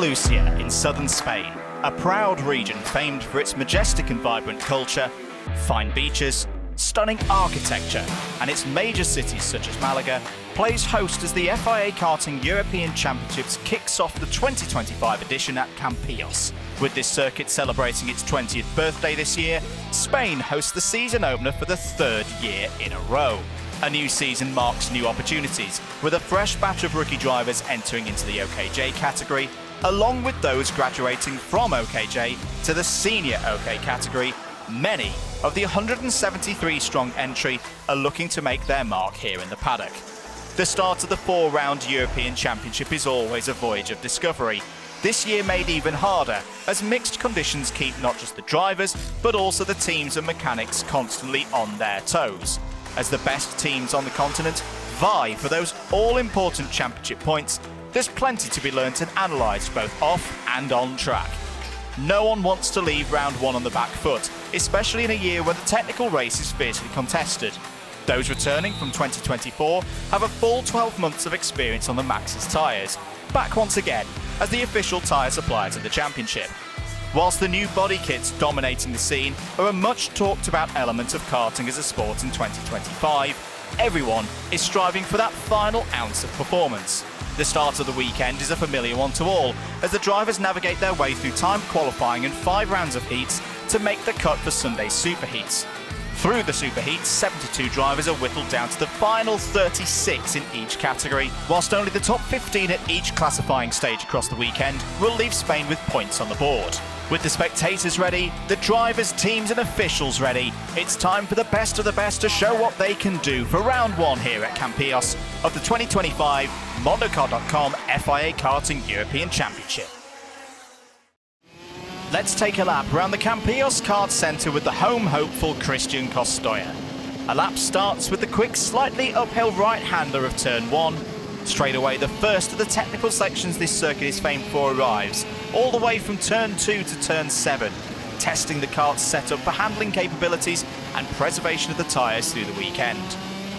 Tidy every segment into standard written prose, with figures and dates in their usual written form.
Andalusia in southern Spain, a proud region famed for its majestic and vibrant culture, fine beaches, stunning architecture, and its major cities such as Malaga, plays host as the FIA Karting European Championships kicks off the 2025 edition at Campillos. With this circuit celebrating its 20th birthday this year, Spain hosts the season opener for the third year in a row. A new season marks new opportunities, with a fresh batch of rookie drivers entering into the OKJ category, along with those graduating from OKJ to the senior OK category. Many of the 173-strong entry are looking to make their mark here in the paddock. The start of the 4-round European Championship is always a voyage of discovery. This year made even harder, as mixed conditions keep not just the drivers, but also the teams and mechanics constantly on their toes. As the best teams on the continent vie for those all-important championship points, there's plenty to be learnt and analysed both off and on track. No one wants to leave round one on the back foot, especially in a year when the technical race is fiercely contested. Those returning from 2024 have a full 12 months of experience on the Maxxis tyres, back once again as the official tyre supplier to the championship. Whilst the new body kits dominating the scene are a much talked about element of karting as a sport in 2025, everyone is striving for that final ounce of performance. The start of the weekend is a familiar one to all, as the drivers navigate their way through timed qualifying and 5 rounds of heats to make the cut for Sunday's superheats. Through the superheats, 72 drivers are whittled down to the final 36 in each category, whilst only the top 15 at each classifying stage across the weekend will leave Spain with points on the board. With the spectators ready, the drivers, teams and officials ready, it's time for the best of the best to show what they can do for round one here at Campillos of the 2025 Mondocar.com FIA Karting European Championship. Let's take a lap around the Campillos Kart Centre with the home hopeful Christian Costoya. A lap starts with the quick, slightly uphill right-hander of turn 1. Straight away, the first of the technical sections this circuit is famed for arrives, all the way from turn 2 to turn 7, testing the kart's setup for handling capabilities and preservation of the tyres through the weekend.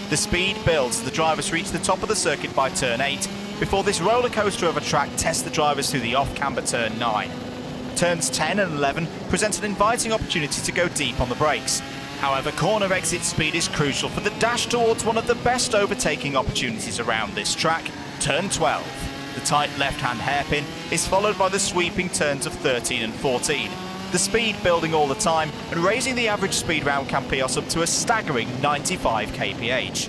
The speed builds as the drivers reach the top of the circuit by turn 8, before this roller coaster of a track tests the drivers through the off-camber turn 9. Turns 10 and 11 present an inviting opportunity to go deep on the brakes. However, corner exit speed is crucial for the dash towards one of the best overtaking opportunities around this track, turn 12. The tight left-hand hairpin is followed by the sweeping turns of 13 and 14. The speed building all the time and raising the average speed round Campillos up to a staggering 95 kph.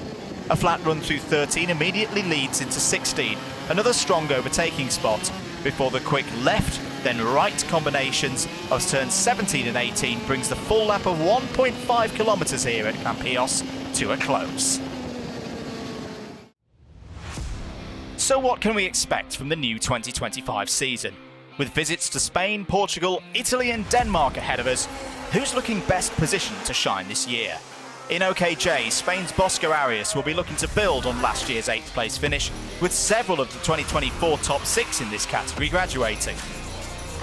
A flat run through 13 immediately leads into 16, another strong overtaking spot, before the quick left then right combinations of turns 17 and 18 brings the full lap of 1.5 kilometres here at Campillos to a close. So what can we expect from the new 2025 season? With visits to Spain, Portugal, Italy and Denmark ahead of us, who's looking best positioned to shine this year? In OKJ, Spain's Bosco Arias will be looking to build on last year's 8th place finish, with several of the 2024 top 6 in this category graduating.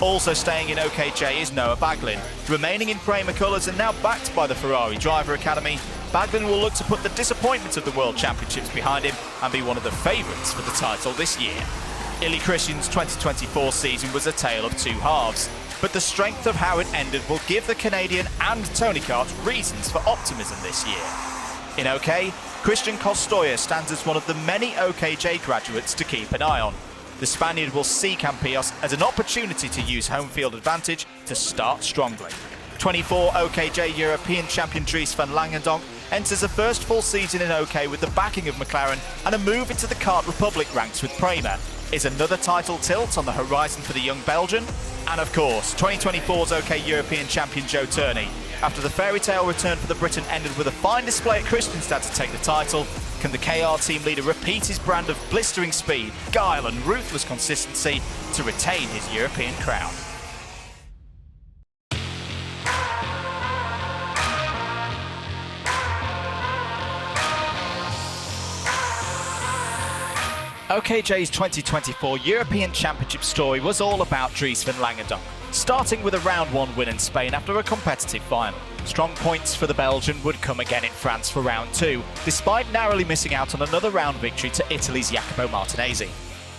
Also staying in OKJ is Noah Baglin. Remaining in Prema colours and now backed by the Ferrari driver academy, Baglin will look to put the disappointment of the World Championships behind him and be one of the favourites for the title this year. Illy Christian's 2024 season was a tale of two halves, but the strength of how it ended will give the Canadian and Tony Kart reasons for optimism this year. In OK, Christian Costoya stands as one of the many OKJ graduates to keep an eye on. The Spaniard will see Campillos as an opportunity to use home field advantage to start strongly. 24 OKJ European champion Dries van Langendonk enters a first full season in OK with the backing of McLaren, and a move into the Kart Republic ranks with Prema. Is another title tilt on the horizon for the young Belgian? And of course, 2024's OK European champion Joe Turney. After the fairy tale return for the Briton ended with a fine display at Kristianstad to take the title, can the KR team leader repeat his brand of blistering speed, guile and ruthless consistency to retain his European crown? OKJ's 2024 European Championship story was all about Dries van Langendonk, starting with a round 1 win in Spain after a competitive final. Strong points for the Belgian would come again in France for round 2, despite narrowly missing out on another round victory to Italy's Jacopo Martinezzi.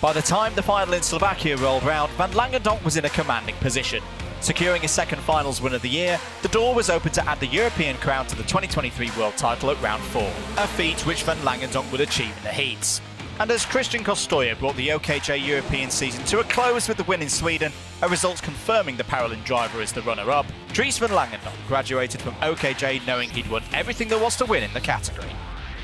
By the time the final in Slovakia rolled round, Van Langendonk was in a commanding position. Securing his second finals win of the year, the door was open to add the European crown to the 2023 world title at round 4, a feat which Van Langendonk would achieve in the heats. And as Christian Kostoja brought the OKJ European season to a close with the win in Sweden, a result confirming the Paralympic driver as the runner-up, Dries Van Langendonk graduated from OKJ knowing he'd won everything there was to win in the category.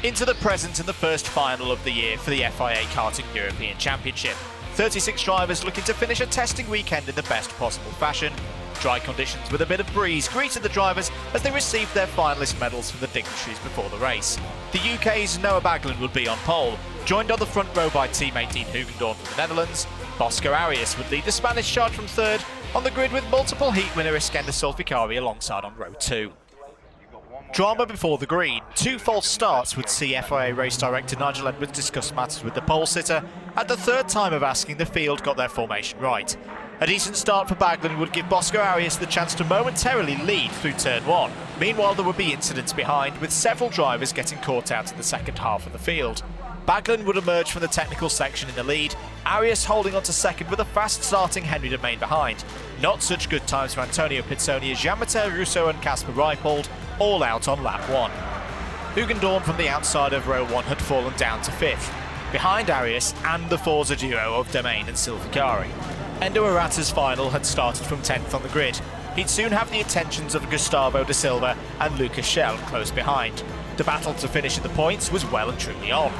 Into the present and the first final of the year for the FIA Karting European Championship. 36 drivers looking to finish a testing weekend in the best possible fashion. Dry conditions with a bit of breeze greeted the drivers as they received their finalist medals from the dignitaries before the race. The UK's Noah Baglin would be on pole, joined on the front row by teammate Dean Hugendorn from the Netherlands. Bosco Arias would lead the Spanish charge from third, on the grid with multiple heat winner Iskender Sulfikari alongside on row 2. Drama before the green. 2 false starts would see FIA race director Nigel Edwards discuss matters with the pole sitter. At the third time of asking, the field got their formation right. A decent start for Baglin would give Bosco Arias the chance to momentarily lead through turn 1. Meanwhile, there would be incidents behind, with several drivers getting caught out in the second half of the field. Baglin would emerge from the technical section in the lead, Arias holding on to second with a fast-starting Henry Domain behind. Not such good times for Antonio Pizzoni as Jean-Mathieu Rousseau and Casper Reipold, all out on lap 1. Hugendorn from the outside of row 1 had fallen down to 5th, behind Arias and the Forza duo of Domain and Sulfikari. Endo Arata's final had started from 10th on the grid. He'd soon have the attentions of Gustavo da Silva and Lucas Schell close behind. The battle to finish in the points was well and truly on.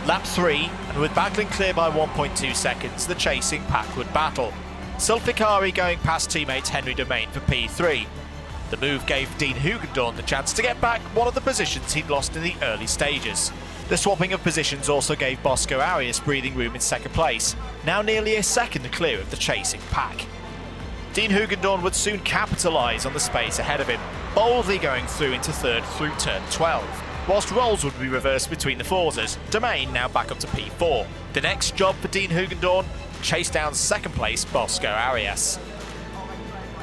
Lap 3, and with Baglin clear by 1.2 seconds, the chasing pack would battle. Sulfikari going past teammate Henry Domain for P3. The move gave Dean Hugendorn the chance to get back one of the positions he'd lost in the early stages. The swapping of positions also gave Bosco Arias breathing room in second place, now nearly a second clear of the chasing pack. Dean Hugendorn would soon capitalise on the space ahead of him, boldly going through into third through turn 12, whilst roles would be reversed between the Forzas, Domain now back up to P4. The next job for Dean Hugendorn, chase down second place Bosco Arias.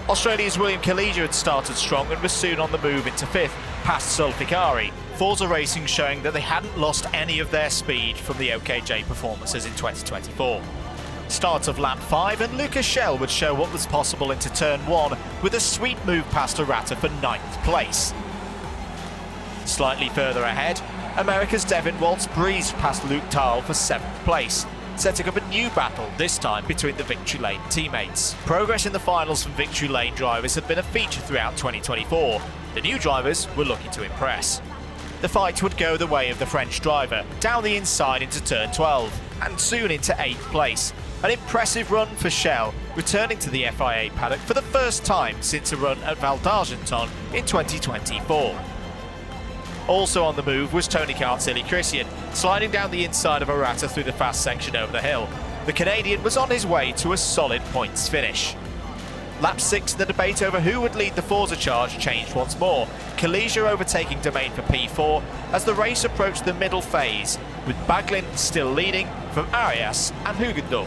Australia's William Kalija had started strong and was soon on the move into 5th, past Sulfikari. Forza Racing showing that they hadn't lost any of their speed from the OKJ performances in 2024. Start of lap 5 and Lucas Schell would show what was possible into turn 1 with a sweet move past Arata for 9th place. Slightly further ahead, America's Devin Waltz breezed past Luke Tahl for 7th place, setting up a new battle, this time between the Victory Lane teammates. Progress in the finals from Victory Lane drivers had been a feature throughout 2024. The new drivers were looking to impress. The fight would go the way of the French driver, down the inside into turn 12, and soon into 8th place. An impressive run for Schell, returning to the FIA paddock for the first time since a run at Val d'Argenton in 2024. Also on the move was Tony Kart's Illy Christian, sliding down the inside of Arata through the fast section over the hill. The Canadian was on his way to a solid points finish. Lap 6, the debate over who would lead the Forza charge changed once more, Kalija overtaking Domain for P4 as the race approached the middle phase, with Baglin still leading from Arias and Hugendorn.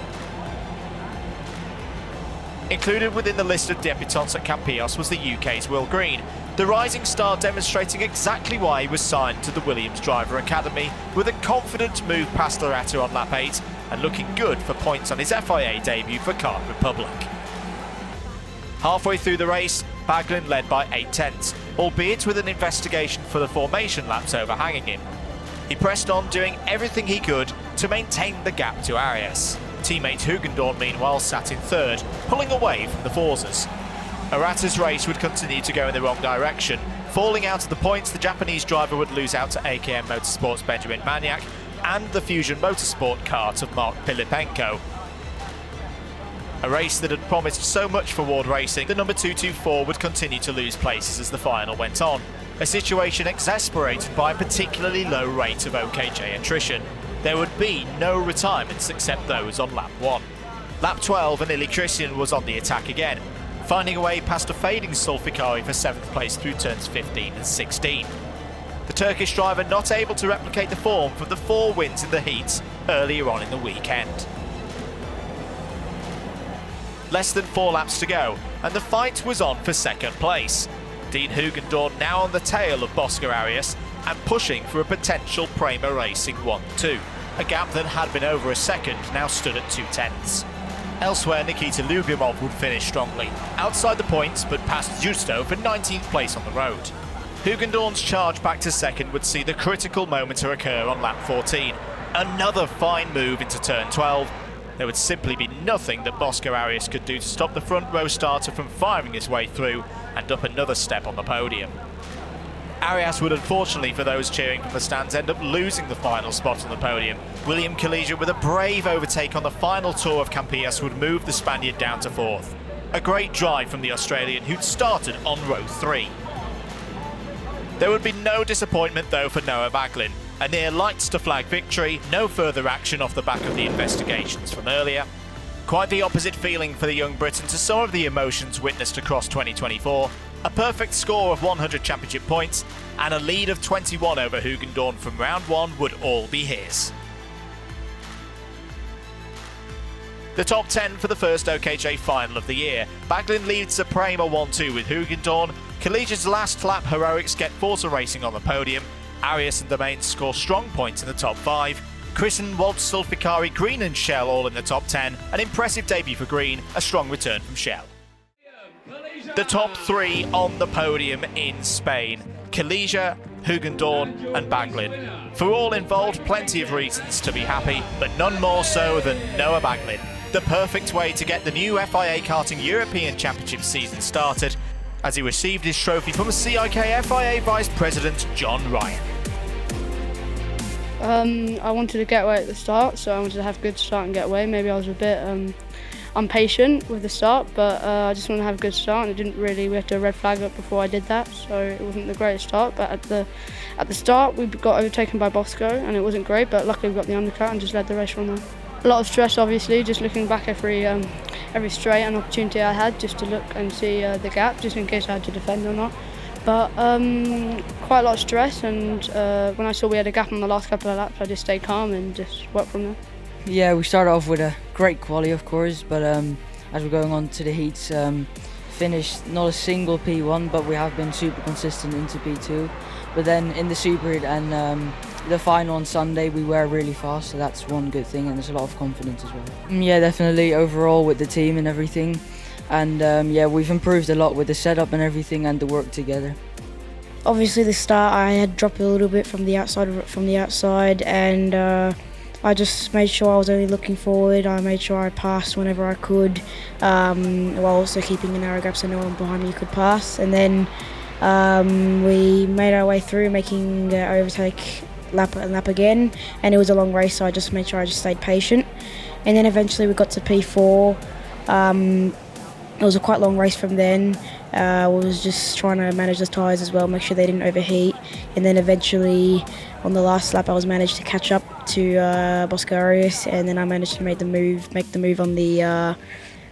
Included within the list of debutants at Campillos was the UK's Will Green, the rising star demonstrating exactly why he was signed to the Williams Driver Academy, with a confident move past Arata on lap 8 and looking good for points on his FIA debut for Kart Republic. Halfway through the race, Baglin led by 8/10, albeit with an investigation for the formation laps overhanging him. He pressed on, doing everything he could to maintain the gap to Arias. Teammate Hugendorn, meanwhile, sat in third, pulling away from the Forzas. Arata's race would continue to go in the wrong direction. Falling out of the points, the Japanese driver would lose out to AKM Motorsport's Benjamin Maniak and the Fusion Motorsport kart of Mark Pilipenko. A race that had promised so much for Ward Racing, the number 224 would continue to lose places as the final went on, a situation exasperated by a particularly low rate of OKJ attrition. There would be no retirements except those on lap 1. Lap 12 and Illy Christian was on the attack again, finding a way past a fading Sulfikari for 7th place through turns 15 and 16. The Turkish driver not able to replicate the form from the 4 wins in the heats earlier on in the weekend. Less than 4 laps to go, and the fight was on for 2nd place. Dean Hugendorn now on the tail of Bosco Arias and pushing for a potential Prema Racing 1-2. A gap that had been over a second now stood at 2/10. Elsewhere, Nikita Lyubimov would finish strongly, outside the points but past Justo for 19th place on the road. Hugendorn's charge back to second would see the critical moment to occur on lap 14. Another fine move into turn 12. There would simply be nothing that Bosco Arias could do to stop the front row starter from firing his way through and up another step on the podium. Arias would, unfortunately for those cheering from the stands, end up losing the final spot on the podium. William Collegia, with a brave overtake on the final tour of Campillos, would move the Spaniard down to fourth. A great drive from the Australian, who'd started on row 3. There would be no disappointment though for Noah Baglin. A near lights to flag victory, no further action off the back of the investigations from earlier. Quite the opposite feeling for the young Briton to some of the emotions witnessed across 2024. A perfect score of 100 championship points and a lead of 21 over Hugendorn from round 1 would all be his. The top 10 for the first OKJ final of the year. Baglin leads Suprema 1-2 with Hugendorn. Collegia's last lap heroics get Forza Racing on the podium. Arias and Domain score strong points in the top 5. Christen, Waltz, Sulficari, Green and Shell all in the top 10. An impressive debut for Green, a strong return from Shell. The top 3 on the podium in Spain: Collegia, Hugendorn and Baglin. For all involved, plenty of reasons to be happy, but none more so than Noah Baglin. The perfect way to get the new FIA Karting European Championship season started, as he received his trophy from CIK FIA Vice President John Ryan. I wanted to get away at the start, so I wanted to have a good start and get away. Maybe I was a bit impatient with the start, but I just wanted to have a good start, and we had to red flag up before I did that, so it wasn't the greatest start. But at the start we got overtaken by Bosco and it wasn't great, but luckily we got the undercut and just led the race from there. A lot of stress, obviously, just looking back every straight and opportunity I had, just to look and see the gap, just in case I had to defend or not. But quite a lot of stress, and when I saw we had a gap on the last couple of laps, I just stayed calm and just worked from there. Yeah, we started off with a great quali, of course, but as we're going on to the heats, finished not a single P1, but we have been super consistent into P2. But then in the super heat and the final on Sunday, we were really fast, so that's one good thing, and there's a lot of confidence as well. Yeah, definitely overall with the team and everything. And yeah, we've improved a lot with the setup and everything and the work together. Obviously the start I had dropped a little bit from the outside, and I just made sure I was only looking forward. I made sure I passed whenever I could, while also keeping a narrow gap so no one behind me could pass. And then we made our way through, making overtake lap again, and it was a long race, so I just made sure I just stayed patient. And then eventually we got to P4. It was a quite long race from then. I was just trying to manage the tyres as well, make sure they didn't overheat. And then eventually, on the last lap, I was managed to catch up to Bosco Arias, and then I managed to make the move on the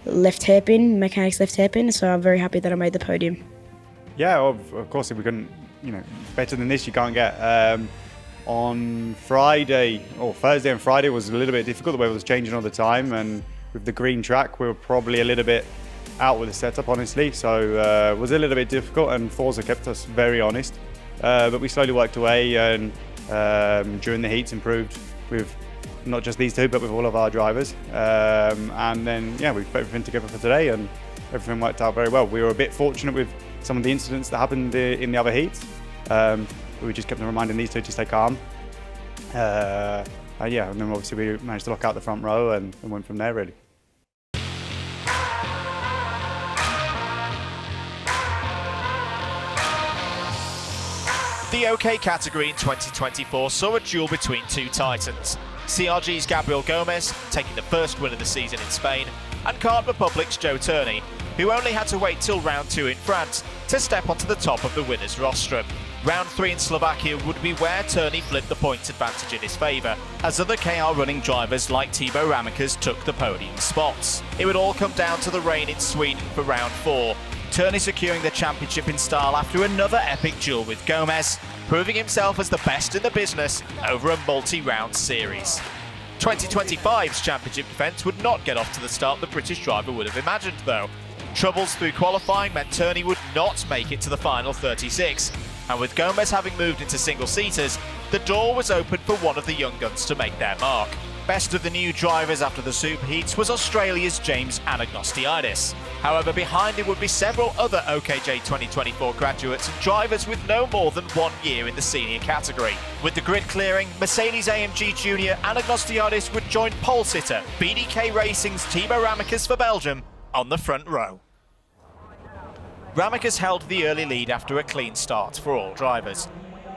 left hairpin, mechanics left hairpin. So I'm very happy that I made the podium. Yeah, of course, if we couldn't, better than this, you can't get. On Friday, or Thursday and Friday was a little bit difficult. The weather was changing all the time, and with the green track, we were probably a little bit out with the setup, honestly. So it was a little bit difficult, and Forza kept us very honest. But we slowly worked away, and during the heats improved with not just these two, but with all of our drivers. And then, yeah, we put everything together for today, and everything worked out very well. We were a bit fortunate with some of the incidents that happened in the other heats. We just kept on reminding these two to stay calm. Yeah, and then obviously we managed to lock out the front row and went from there, really. The OK category in 2024 saw a duel between two titans. CRG's Gabriel Gomez, taking the first win of the season in Spain, and Kart Republic's Joe Turney, who only had to wait till round 2 in France to step onto the top of the winner's rostrum. Round 3 in Slovakia would be where Turney flipped the points advantage in his favour, as other KR running drivers like Thibaut Ramekers took the podium spots. It would all come down to the rain in Sweden for round 4, Turney securing the championship in style after another epic duel with Gomez, proving himself as the best in the business over a multi-round series. 2025's championship defence would not get off to the start the British driver would have imagined though. Troubles through qualifying meant Turney would not make it to the final 36, and with Gomez having moved into single-seaters, the door was open for one of the young guns to make their mark. Best of the new drivers after the superheats was Australia's James Anagnostiadis. However, behind him would be several other OKJ 2024 graduates and drivers with no more than 1 year in the senior category. With the grid clearing, Mercedes-AMG Junior Anagnostiadis would join pole sitter BDK Racing's Timo Ramicus for Belgium on the front row. Ramicus held the early lead after a clean start for all drivers,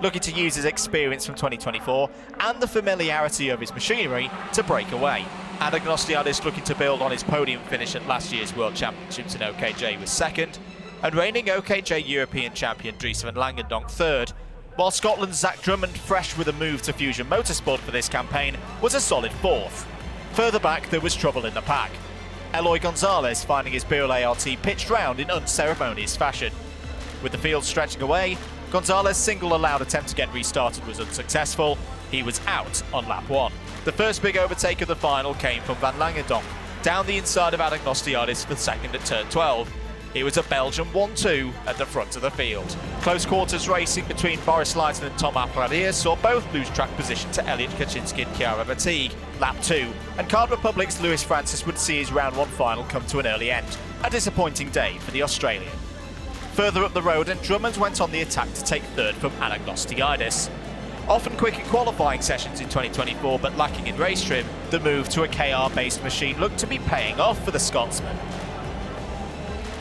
looking to use his experience from 2024 and the familiarity of his machinery to break away. Anagnostiadis looking to build on his podium finish at last year's World Championships in OKJ was second, and reigning OKJ European champion Dries van Langendonk third, while Scotland's Zach Drummond, fresh with a move to Fusion Motorsport for this campaign, was a solid fourth. Further back there was trouble in the pack. Eloy Gonzalez finding his Birol ART pitched round in unceremonious fashion. With the field stretching away, Gonzalez's single allowed attempt to get restarted was unsuccessful. He was out on lap 1. The first big overtake of the final came from Van Langendonk, down the inside of Anagnostiadis for second at turn 12. It was a Belgian 1-2 at the front of the field. Close quarters racing between Boris Leijten and Tom Appladier saw both lose track position to Elliot Kaczynski and Chiara Batigue. Lap 2, and Card Republic's Lewis Francis would see his round 1 final come to an early end. A disappointing day for the Australian. Further up the road, and Drummond went on the attack to take third from Anagnostiadis. Often quick in qualifying sessions in 2024 but lacking in race trim, the move to a KR-based machine looked to be paying off for the Scotsman.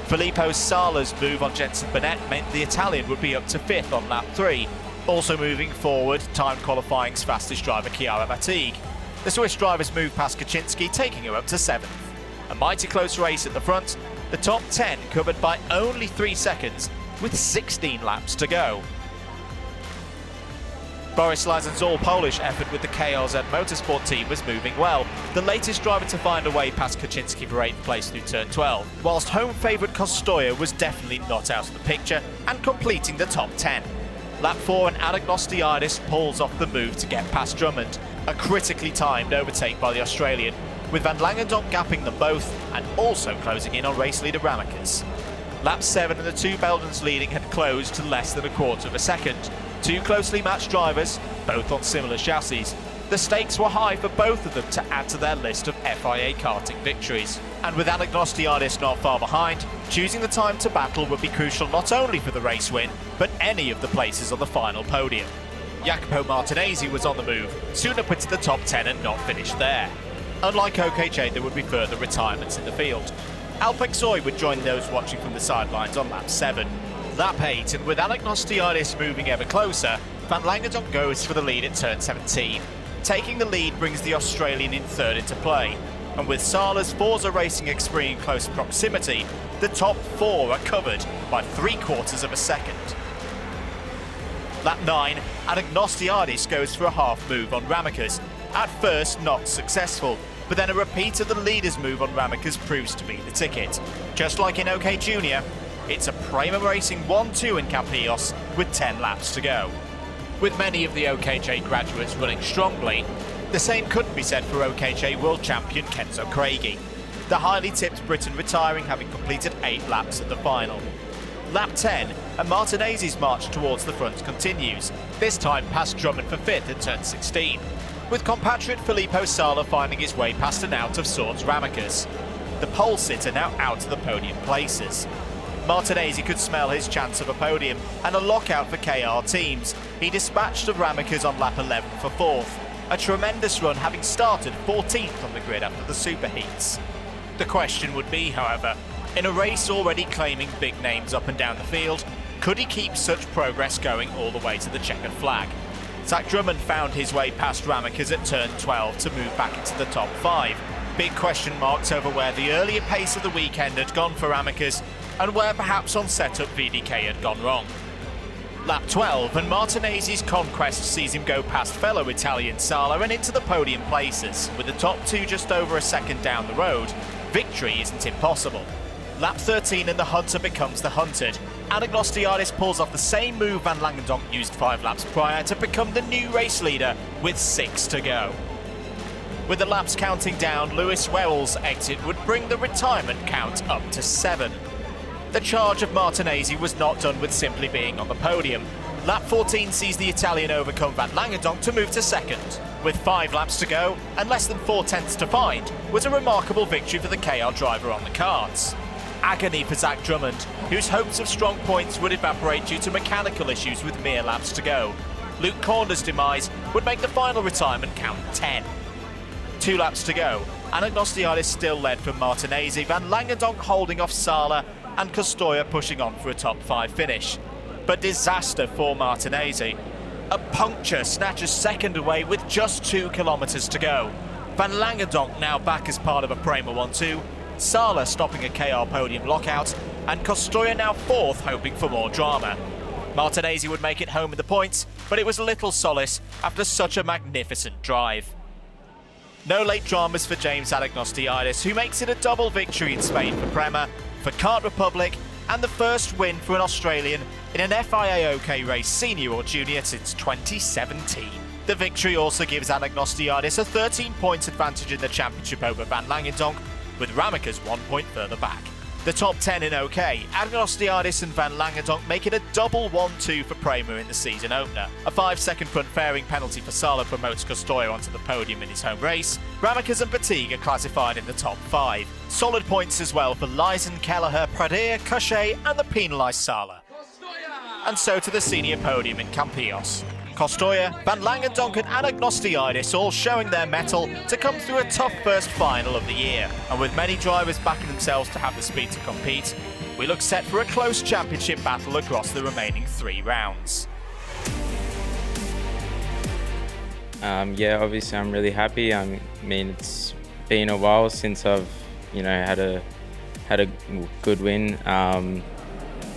Filippo Sala's move on Jenson Burnett meant the Italian would be up to 5th on lap 3. Also moving forward, time qualifying's fastest driver Chiara Batigue. The Swiss drivers moved past Kaczynski, taking her up to 7th. A mighty close race at the front, the top 10 covered by only 3 seconds, with 16 laps to go. Boris Leijten's all-Polish effort with the KRZ Motorsport team was moving well, the latest driver to find a way past Kaczynski for 8th place through turn 12, whilst home favourite Kostoya was definitely not out of the picture and completing the top 10. Lap 4 and Anagnostiadis pulls off the move to get past Drummond, a critically timed overtake by the Australian, with Van Langendonk gapping them both and also closing in on race leader Ramicus. Lap 7 and the two Belgians leading had closed to less than a quarter of a second. Two closely matched drivers, both on similar chassis. The stakes were high for both of them to add to their list of FIA karting victories. And with Anagnostiadis not far behind, choosing the time to battle would be crucial not only for the race win, but any of the places on the final podium. Jacopo Martinezzi was on the move, soon up into the top 10 and not finished there. Unlike OKJ, there would be further retirements in the field. Alpexoy would join those watching from the sidelines on lap 7. Lap 8, and with Anagnostiadis moving ever closer, Van Langendonk goes for the lead at turn 17. Taking the lead brings the Australian in third into play, and with Sala's Forza Racing experience in close proximity, the top 4 are covered by 3/4 of a second. Lap 9, Anagnostiadis goes for a half move on Ramicus, at first not successful, but then a repeat of the leader's move on Ramicus proves to be the ticket. Just like in OK Junior, it's a Prema Racing 1-2 in Campillos with 10 laps to go. With many of the OKJ graduates running strongly, the same couldn't be said for OKJ World Champion Kenzo Craigie, the highly tipped Briton retiring having completed 8 laps at the final. Lap 10, and Martinezzi's march towards the front continues, this time past Drummond for 5th at turn 16, with compatriot Filippo Sala finding his way past an out-of-sorts Ramicus. The pole sitter now out of the podium places. Martinezzi could smell his chance of a podium and a lockout for KR teams. He dispatched of Ramicus on lap 11 for 4th, a tremendous run having started 14th on the grid after the superheats. The question would be, however, in a race already claiming big names up and down the field, could he keep such progress going all the way to the checkered flag? Zach Drummond found his way past Ramicus at turn 12 to move back into the top 5. Big question marks over where the earlier pace of the weekend had gone for Ramicus and where perhaps on setup VDK had gone wrong. Lap 12, and Martinezzi's conquest sees him go past fellow Italian Sala and into the podium places. With the top 2 just over a second down the road, victory isn't impossible. Lap 13 and the hunter becomes the hunted. Anagnostiadis pulls off the same move Van Langendonk used 5 laps prior to become the new race leader with 6 to go. With the laps counting down, Lewis Well's exit would bring the retirement count up to 7. The charge of Martinezzi was not done with simply being on the podium. Lap 14 sees the Italian overcome Van Langendonk to move to second. With 5 laps to go and less than 4 tenths to find, was a remarkable victory for the KR driver on the cards. Agony for Zach Drummond, whose hopes of strong points would evaporate due to mechanical issues with mere laps to go. Luke Corner's demise would make the final retirement count 10. 2 laps to go. Anagnostiadis still led from Martinez, Van Langendonk holding off Sala, and Costoya pushing on for a top 5 finish. But disaster for Martinez. A puncture snatches second away with just 2 kilometres to go. Van Langendonk now back as part of a Prema 1-2, Sala stopping a KR podium lockout, and Costoya now 4th, hoping for more drama. Martinez would make it home with the points, but it was little solace after such a magnificent drive. No late dramas for James Anagnostiadis, who makes it a double victory in Spain for Prema, for Kart Republic, and the first win for an Australian in an FIA OK race, senior or junior, since 2017. The victory also gives Anagnostiadis a 13-point advantage in the championship over Van Langendonk, with Ramakas 1 point further back. The top 10 in OK, Anagnostiadis and Van Langendonk make it a double 1-2 for Prema in the season opener. A 5-second front fairing penalty for Sala promotes Costoya onto the podium in his home race. Ramakas and Fatigue are classified in the top 5. Solid points as well for Lyson, Kelleher, Pradea, Cochet and the penalised Sala. And so to the senior podium in Campillos. Costoya, Van Langendonk and Anagnostiadis all showing their mettle to come through a tough first final of the year. And with many drivers backing themselves to have the speed to compete, we look set for a close championship battle across the remaining 3 rounds. Yeah, obviously I'm really happy. I mean, it's been a while since I've, had a good win.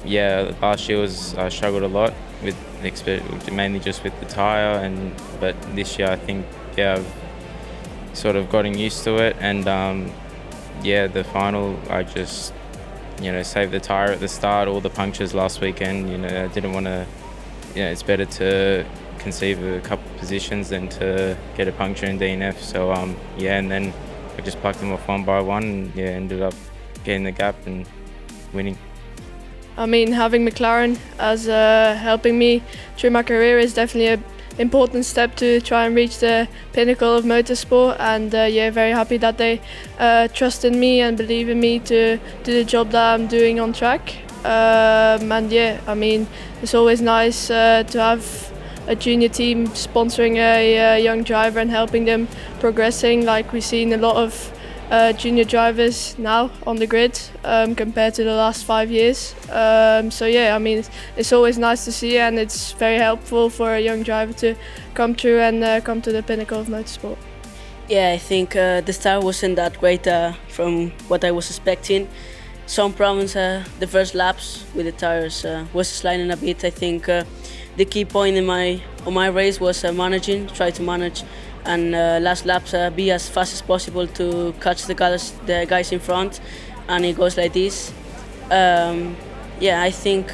Yeah, last year I struggled a lot with mainly just with the tyre, but this year I think I've sort of gotten used to it, and the final I just saved the tyre at the start, all the punctures last weekend. I didn't want to. It's better to conceive a couple of positions than to get a puncture in DNF. So and then I just plucked them off one by one, and ended up getting the gap and winning. I mean, having McLaren as helping me through my career is definitely an important step to try and reach the pinnacle of motorsport, and very happy that they trust in me and believe in me to do the job that I'm doing on track. I mean, it's always nice to have a junior team sponsoring a young driver and helping them progressing, like we've seen a lot of junior drivers now on the grid compared to the last 5 years. I mean, it's always nice to see, and it's very helpful for a young driver to come through and come to the pinnacle of motorsport. Yeah, I think the start wasn't that great from what I was expecting. Some problems the first laps with the tires was sliding a bit. I think the key point on my race was try to manage, and last laps be as fast as possible to catch the guys in front, and it goes like this. I think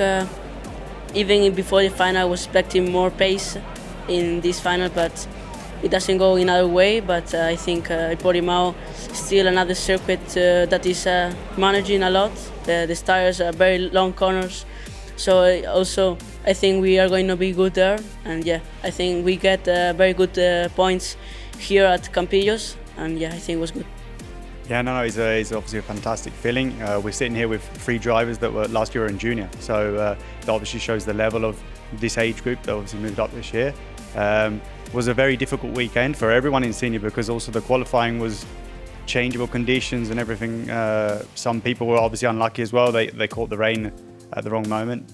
even before the final I was expecting more pace in this final, but it doesn't go in other way. But I think Portimao is still another circuit that is managing a lot. The tires are very long corners, so I think we are going to be good there, and I think we get very good points here at Campillos, and I think it was good. Yeah, no, it's obviously a fantastic feeling. We're sitting here with 3 drivers that were last year in junior, so that obviously shows the level of this age group that obviously moved up this year. Was a very difficult weekend for everyone in senior, because also the qualifying was changeable conditions and everything. Some people were obviously unlucky as well. They caught the rain at the wrong moment.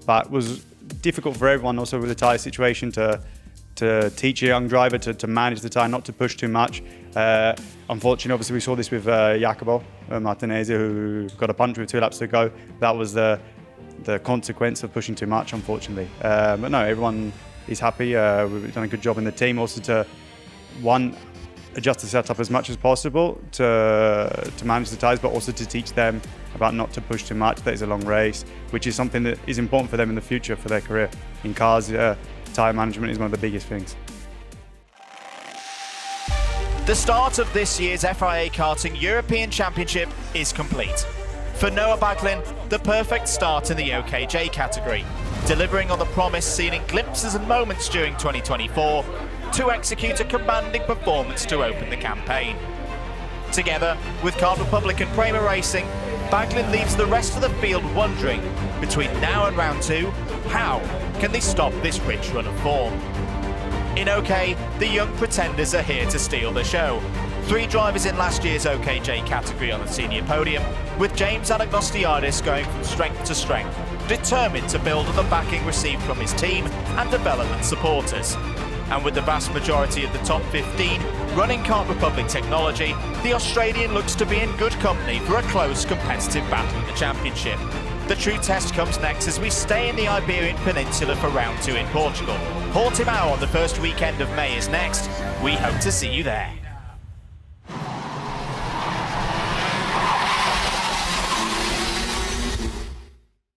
But was difficult for everyone also with the tyre situation to teach a young driver to manage the tyre, not to push too much. Unfortunately, obviously we saw this with Jacopo Martinez, who got a puncture with 2 laps to go. That was the consequence of pushing too much, unfortunately. But no, everyone is happy. We've done a good job in the team also to, adjust the setup as much as possible to manage the tyres, but also to teach them about not to push too much. That is a long race, which is something that is important for them in the future for their career. In cars, tyre management is one of the biggest things. The start of this year's FIA Karting European Championship is complete. For Noah Baglin, the perfect start in the OKJ category. delivering on the promise seen in glimpses and moments during 2024 to execute a commanding performance to open the campaign. Together with Kart Republic and Prema Racing, Baglin leaves the rest of the field wondering, between now and round 2, how can they stop this rich run of form? In OK, the young pretenders are here to steal the show. 3 drivers in last year's OKJ category on the senior podium, with James Anagnostiadis going from strength to strength, determined to build on the backing received from his team and development supporters. And with the vast majority of the top 15 running Kart Republic technology, the Australian looks to be in good company for a close competitive battle in the championship. The true test comes next as we stay in the Iberian Peninsula for round 2 in Portugal. Portimao on the first weekend of May is next. We hope to see you there.